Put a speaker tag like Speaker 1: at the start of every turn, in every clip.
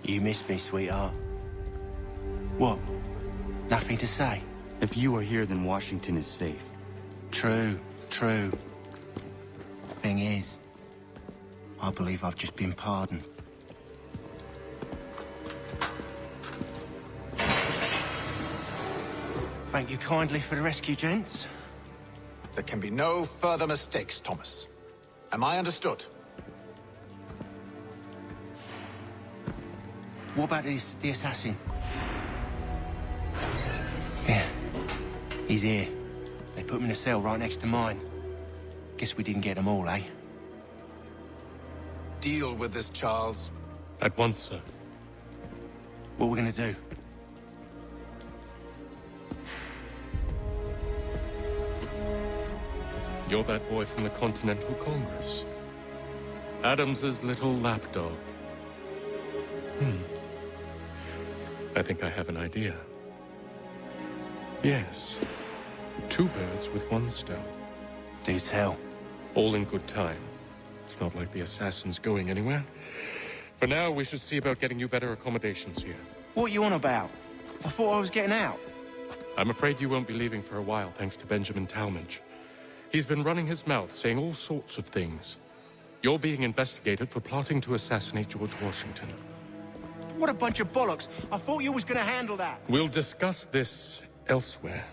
Speaker 1: You missed me, sweetheart. What? Nothing to say?
Speaker 2: If you are here, then Washington is safe.
Speaker 1: True. Thing is, I believe I've just been pardoned. Thank you kindly for the rescue, gents.
Speaker 3: There can be no further mistakes, Thomas. Am I understood?
Speaker 1: What about the assassin? Yeah, he's here. They put him in a cell right next to mine. Guess we didn't get them all, eh?
Speaker 3: Deal with this, Charles.
Speaker 4: At once, sir.
Speaker 1: What we're gonna do?
Speaker 4: You're that boy from the Continental Congress. Adams's little lapdog. I think I have an idea. Yes. 2 birds with 1 stone.
Speaker 1: Do tell.
Speaker 4: All in good time. It's not like the assassin's going anywhere. For now, we should see about getting you better accommodations here.
Speaker 1: What are you on about? I thought I was getting out.
Speaker 4: I'm afraid you won't be leaving for a while, thanks to Benjamin Talmadge. He's been running his mouth, saying all sorts of things. You're being investigated for plotting to assassinate George Washington.
Speaker 1: What a bunch of bollocks. I thought you was gonna handle that.
Speaker 4: We'll discuss this elsewhere.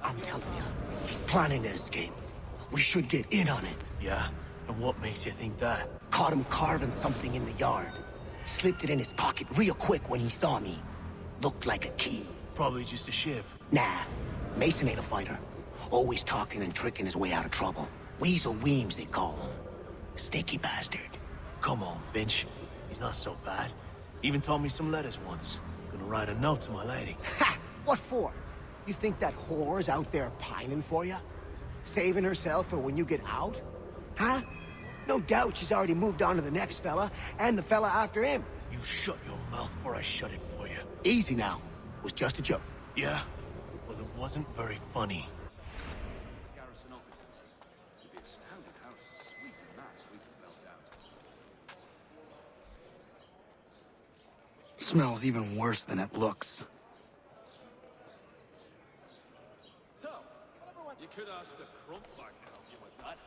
Speaker 5: I'm telling you, he's planning to escape. We should get in on it.
Speaker 6: Yeah? And what makes you think that?
Speaker 5: Caught him carving something in the yard. Slipped it in his pocket real quick when he saw me. Looked like a key.
Speaker 6: Probably just a shiv.
Speaker 5: Nah, Mason ain't a fighter. Always talking and tricking his way out of trouble. Weasel Weems, they call him. Sticky bastard.
Speaker 6: Come on, Finch. He's not so bad. Even taught me some letters once. Gonna write a note to my lady.
Speaker 5: Ha! What for? You think that whore's out there pining for you? Saving herself for when you get out? Huh? No doubt she's already moved on to the next fella, and the fella after him.
Speaker 6: You shut your mouth before I shut it for you.
Speaker 5: Easy now. It was just a joke.
Speaker 6: Yeah? Well, it wasn't very funny.
Speaker 7: Garrison officers. You'd be astounded how sweet and nice we can belt out.
Speaker 2: Smells even worse than it looks.
Speaker 7: So, you could ask the crump back to help you with that.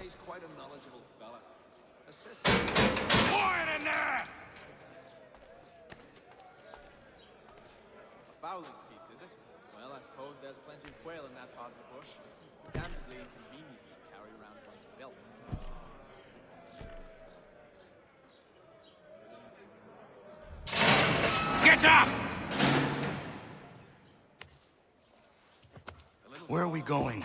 Speaker 7: He's quite a knowledgeable fella.
Speaker 3: Quiet in there!
Speaker 8: A fowling piece, is it? Well, I suppose there's plenty of quail in that part of the bush. Damnably inconvenient to carry around one's belt.
Speaker 3: Get up!
Speaker 2: Where are we going?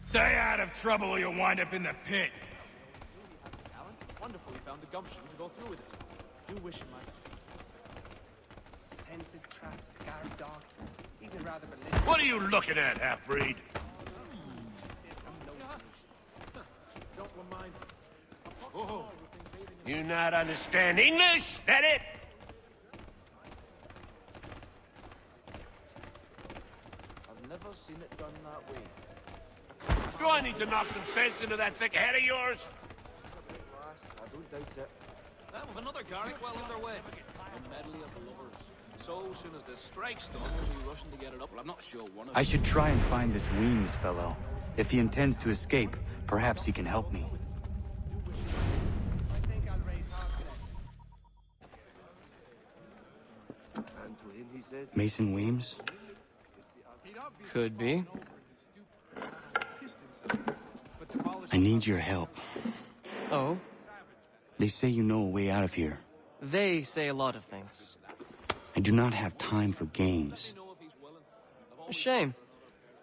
Speaker 3: Stay out of trouble or you'll wind up in the pit.
Speaker 8: Talent? Wonderful, you found the gumption to go through with it. Do wish it might.
Speaker 9: Fences, traps, guard dog, even rather religious.
Speaker 3: What are you looking at, half-breed?
Speaker 7: Don't remind me.
Speaker 3: Oh. You not understand English? That it?
Speaker 8: I've never seen it done that way.
Speaker 3: Do I need to knock some sense into that thick head of yours?
Speaker 8: I don't doubt it.
Speaker 7: That was another Garrick well underway. The medley of the lovers. So soon as the strike's done, we'll be rushing to get it up. Well, I'm not sure one of
Speaker 2: I should try and find this Weems fellow. If he intends to escape, perhaps he can help me.
Speaker 9: I think I'll raise hard
Speaker 8: And to him he says,
Speaker 2: Mason Weems?
Speaker 9: Could be.
Speaker 2: I need your help.
Speaker 9: Oh?
Speaker 2: They say you know a way out of here.
Speaker 9: They say a lot of things.
Speaker 2: I do not have time for games.
Speaker 9: A shame,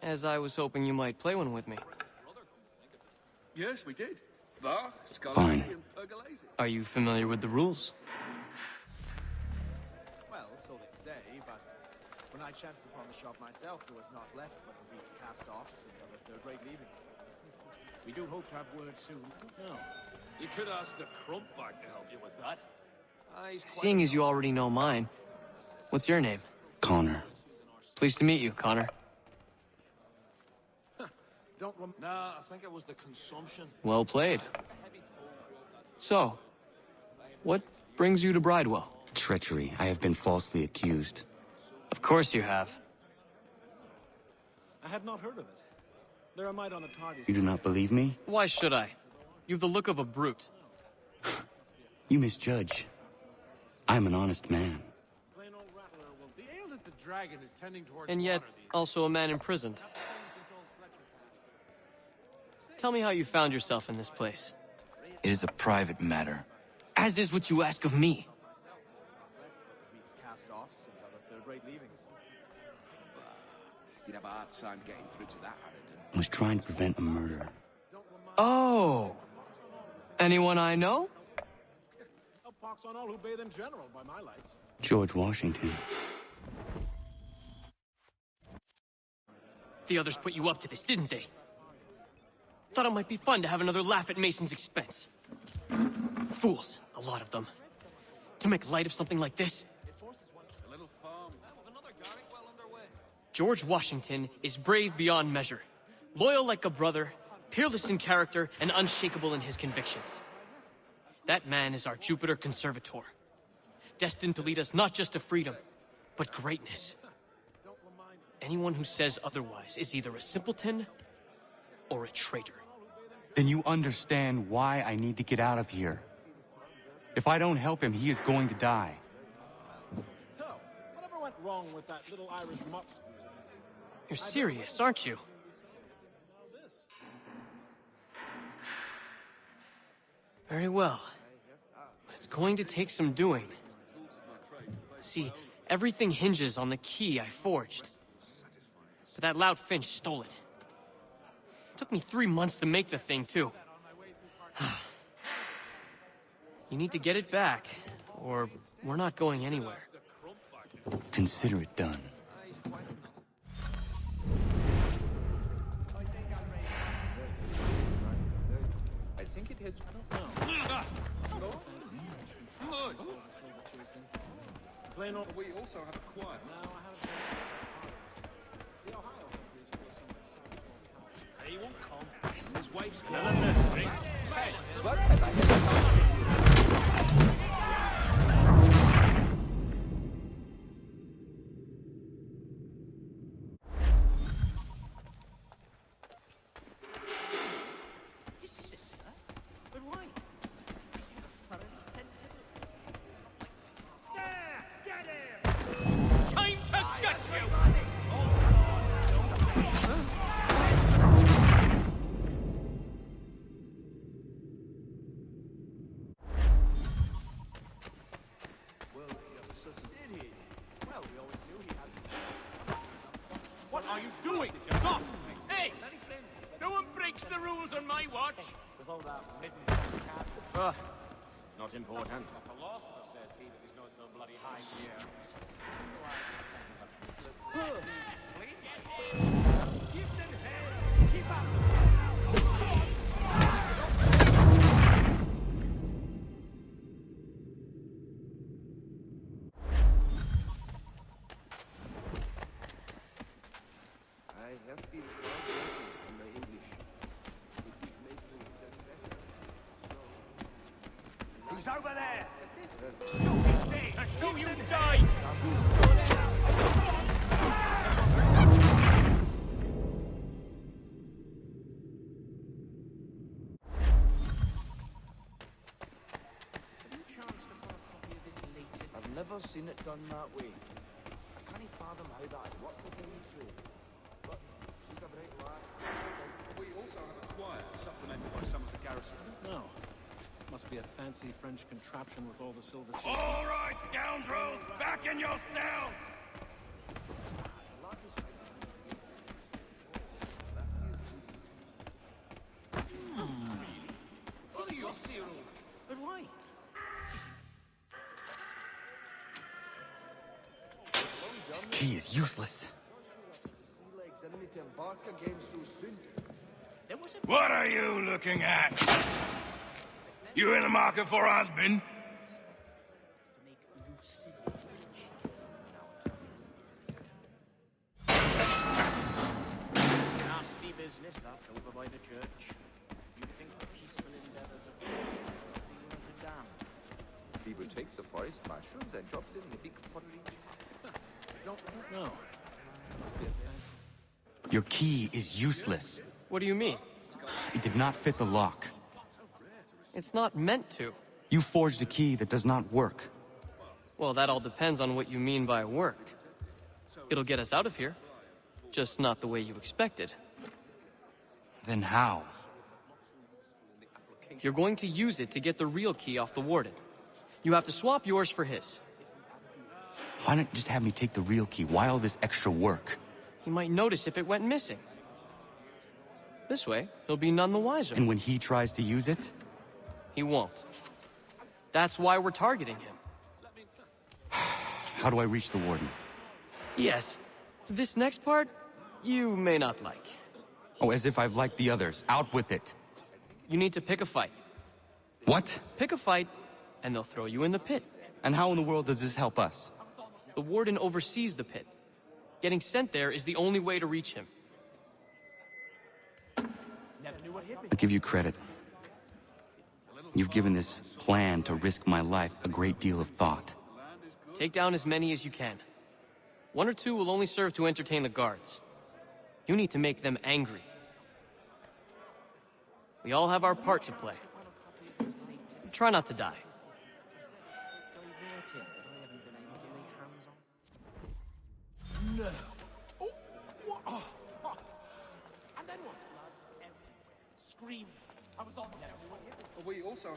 Speaker 9: as I was hoping you might play one with me.
Speaker 7: Yes, we did. Bar,
Speaker 2: Fine.
Speaker 9: Are you familiar with the rules?
Speaker 8: so they say, but when I chanced upon the shop myself, there was naught left but the wheat's cast-offs and other third-rate leavings.
Speaker 7: We do hope to have word soon. No. You could ask the crump bag to help you with that. He's quite
Speaker 9: Seeing as you already know mine, what's your name?
Speaker 2: Connor.
Speaker 9: Pleased to meet you, Connor.
Speaker 7: Nah, I think it was the consumption.
Speaker 9: Well played. So, what brings you to Bridewell?
Speaker 2: Treachery. I have been falsely accused.
Speaker 9: Of course you have.
Speaker 6: I had not heard of it. There I might on the target.
Speaker 2: You do not believe me?
Speaker 9: Why should I? You've the look of a brute.
Speaker 2: You misjudge. I'm an honest man.
Speaker 6: Plain old rattler will be ale that the dragon is tending towards
Speaker 9: And yet,
Speaker 6: water these
Speaker 9: also a man imprisoned. Tell me how you found yourself in this place.
Speaker 2: It is a private matter.
Speaker 9: As is what you ask of me.
Speaker 8: The wheat's cast-offs and other third-rate leavings.
Speaker 10: You'd have a hard time getting through to that,
Speaker 2: I was trying to prevent a murder.
Speaker 9: Oh! Anyone I know?
Speaker 6: A pox on all who bathe in general, by my lights.
Speaker 2: George Washington.
Speaker 9: The others put you up to this, didn't they? Thought it might be fun to have another laugh at Mason's expense. Fools, a lot of them. To make light of something like this.
Speaker 7: A little farm. With another garlic well underway.
Speaker 9: George Washington is brave beyond measure. Loyal like a brother, peerless in character, and unshakable in his convictions. That man is our Jupiter Conservator. Destined to lead us not just to freedom, but greatness. Anyone who says otherwise is either a simpleton or a traitor.
Speaker 2: Then you understand why I need to get out of here. If I don't help him, he is going to die.
Speaker 6: So, whatever went wrong with that little Irish mutt?
Speaker 9: You're serious, aren't you? Very well. But it's going to take some doing. See, everything hinges on the key I forged. But that loud Finch stole it. Took me 3 months to make the thing, too. You need to get it back, or we're not going anywhere.
Speaker 2: Consider it done.
Speaker 10: I think it has...
Speaker 6: Plain old...
Speaker 10: We also have a choir.
Speaker 7: He won't come. His wife's
Speaker 11: His sister? But why? Is he thoroughly sensible? There! Get him! Time to get you!
Speaker 6: What are you doing? Stop!
Speaker 11: Hey! No one breaks the rules on my watch!
Speaker 7: not important.
Speaker 10: I have been working on my English. It is making them better.
Speaker 5: Who's over there?
Speaker 11: So you die!
Speaker 10: I've never seen it done that way. I can't fathom how that worked to tell you the truth. But she's a bright lass. We also have a choir, supplemented by some of the garrison.
Speaker 6: No. Must be a fancy French contraption with all the silver...
Speaker 11: All right, scoundrels! Back in your cells! But why?
Speaker 2: This key is useless.
Speaker 12: What are you looking at? You in the market for a husband?
Speaker 11: Nasty business, that, over by the church. You think the peaceful endeavors of the worth a damn?
Speaker 10: People take the forest mushrooms and drop them in a big pottery jar. I don't know.
Speaker 2: Your key is useless.
Speaker 9: What do you mean?
Speaker 2: It did not fit the lock.
Speaker 9: It's not meant to.
Speaker 2: You forged a key that does not work.
Speaker 9: Well, that all depends on what you mean by work. It'll get us out of here. Just not the way you expected.
Speaker 2: Then how?
Speaker 9: You're going to use it to get the real key off the warden. You have to swap yours for his.
Speaker 2: Why not just have me take the real key? Why all this extra work?
Speaker 9: He might notice if it went missing. This way, he'll be none the wiser.
Speaker 2: And when he tries to use it?
Speaker 9: He won't. That's why we're targeting him.
Speaker 2: How do I reach the warden?
Speaker 9: Yes. This next part, you may not like.
Speaker 2: Oh, as if I've liked the others. Out with it.
Speaker 9: You need to pick a fight.
Speaker 2: What?
Speaker 9: Pick a fight, and they'll throw you in the pit.
Speaker 2: And how in the world does this help us?
Speaker 9: The warden oversees the pit. Getting sent there is the only way to reach him.
Speaker 2: I'll give you credit. You've given this plan to risk my life a great deal of thought.
Speaker 9: Take down as many as you can. 1 or 2 will only serve to entertain the guards. You need to make them angry. We all have our part to play. Try not to die.
Speaker 6: No. Oh, what? Oh, oh. And then what? Blood everywhere. Screaming. I was on there.
Speaker 10: We also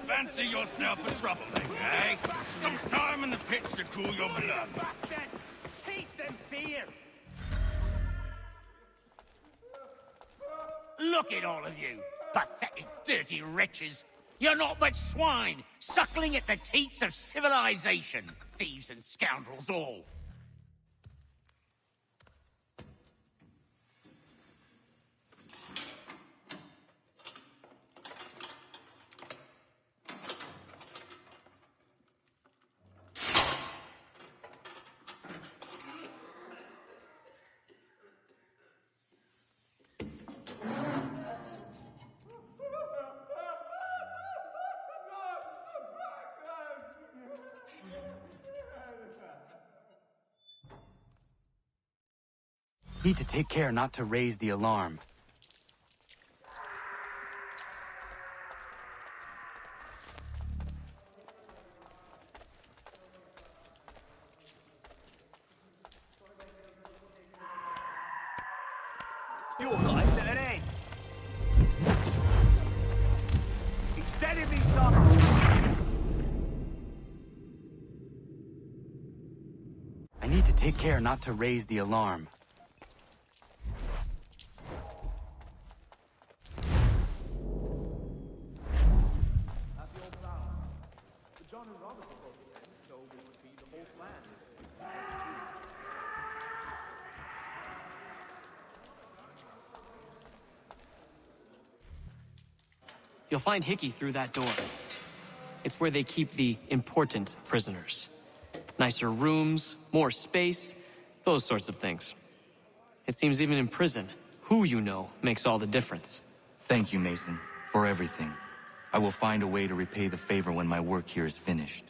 Speaker 12: Fancy yourself a troublemaker, eh? Some time in the pits to cool your blood.
Speaker 11: Bastards! Taste and fear!
Speaker 13: Look at all of you, pathetic, dirty wretches. You're not but swine, suckling at the teats of civilization. Thieves and scoundrels all.
Speaker 2: Need to take care not to raise the alarm.
Speaker 5: Your life's at an end. He's dead in me, son.
Speaker 2: I need to take care not to raise the alarm.
Speaker 9: You'll find Hickey through that door. It's where they keep the important prisoners. Nicer rooms, more space, Those sorts of things. It seems even in prison, who you know makes all the difference.
Speaker 2: Thank you, Mason, for everything. I will find a way to repay the favor when my work here is finished.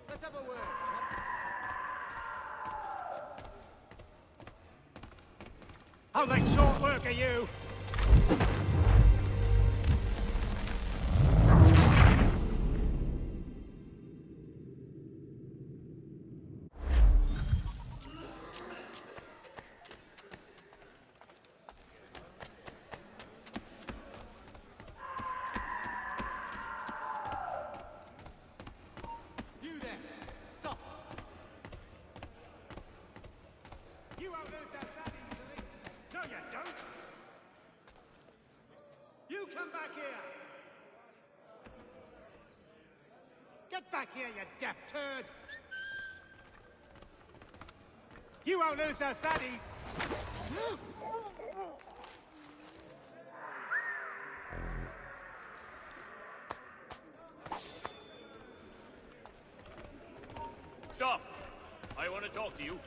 Speaker 8: Let's have a word,
Speaker 5: I'll make short work of you!
Speaker 8: You there! Stop! You won't lose that standing easily! No, you don't! You come back here! Get back here, you deaf turd! You won't lose that standing!
Speaker 11: Stop! I want to talk to you.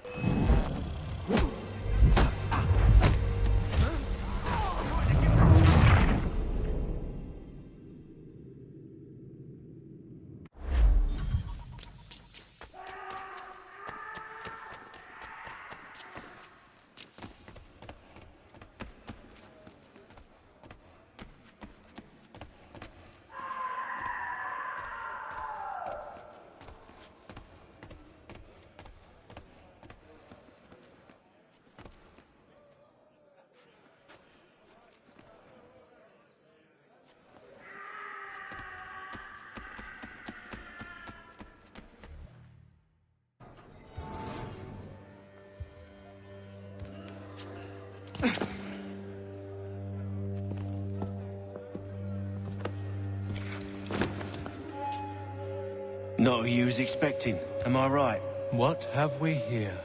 Speaker 1: Not who you was expecting, am I right?
Speaker 4: What have we here?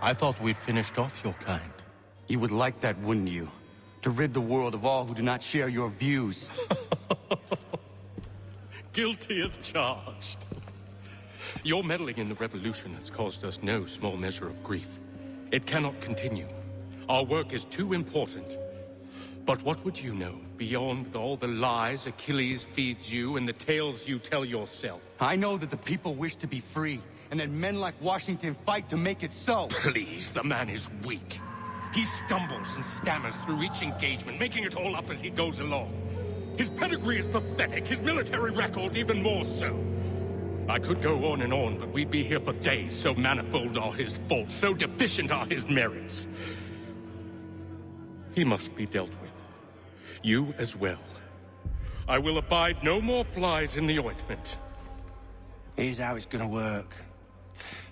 Speaker 4: I thought we finished off your kind.
Speaker 2: You would like that, wouldn't you? To rid the world of all who do not share your views.
Speaker 4: Guilty as charged. Your meddling in the revolution has caused us no small measure of grief. It cannot continue. Our work is too important. But what would you know beyond all the lies Achilles feeds you and the tales you tell yourself?
Speaker 2: I know that the people wish to be free, and that men like Washington fight to make it so.
Speaker 4: Please, the man is weak. He stumbles and stammers through each engagement, making it all up as he goes along. His pedigree is pathetic, his military record even more so. I could go on, but we'd be here for days, so manifold are his faults, so deficient are his merits. He must be dealt with. You as well. I will abide no more flies in the ointment.
Speaker 1: Here's how it's gonna work.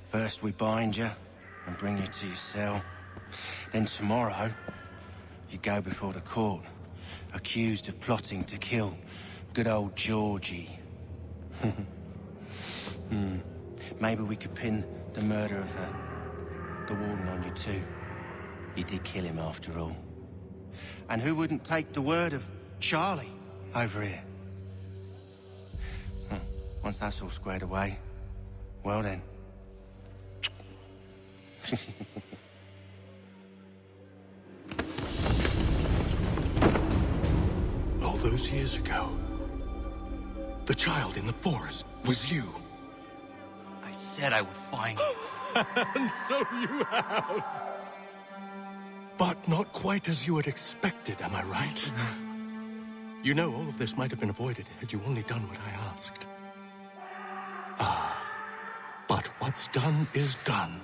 Speaker 1: First we bind you and bring you to your cell. Then tomorrow, you go before the court, accused of plotting to kill good old Georgie. Maybe we could pin the murder of the warden on you too. You did kill him after all. And who wouldn't take the word of Charlie over here? Once that's all squared away, well then.
Speaker 4: All those years ago, the child in the forest was you.
Speaker 2: I said I would find you.
Speaker 4: And so you have. But not quite as you had expected, am I right? You know, all of this might have been avoided had you only done what I asked. But what's done is done.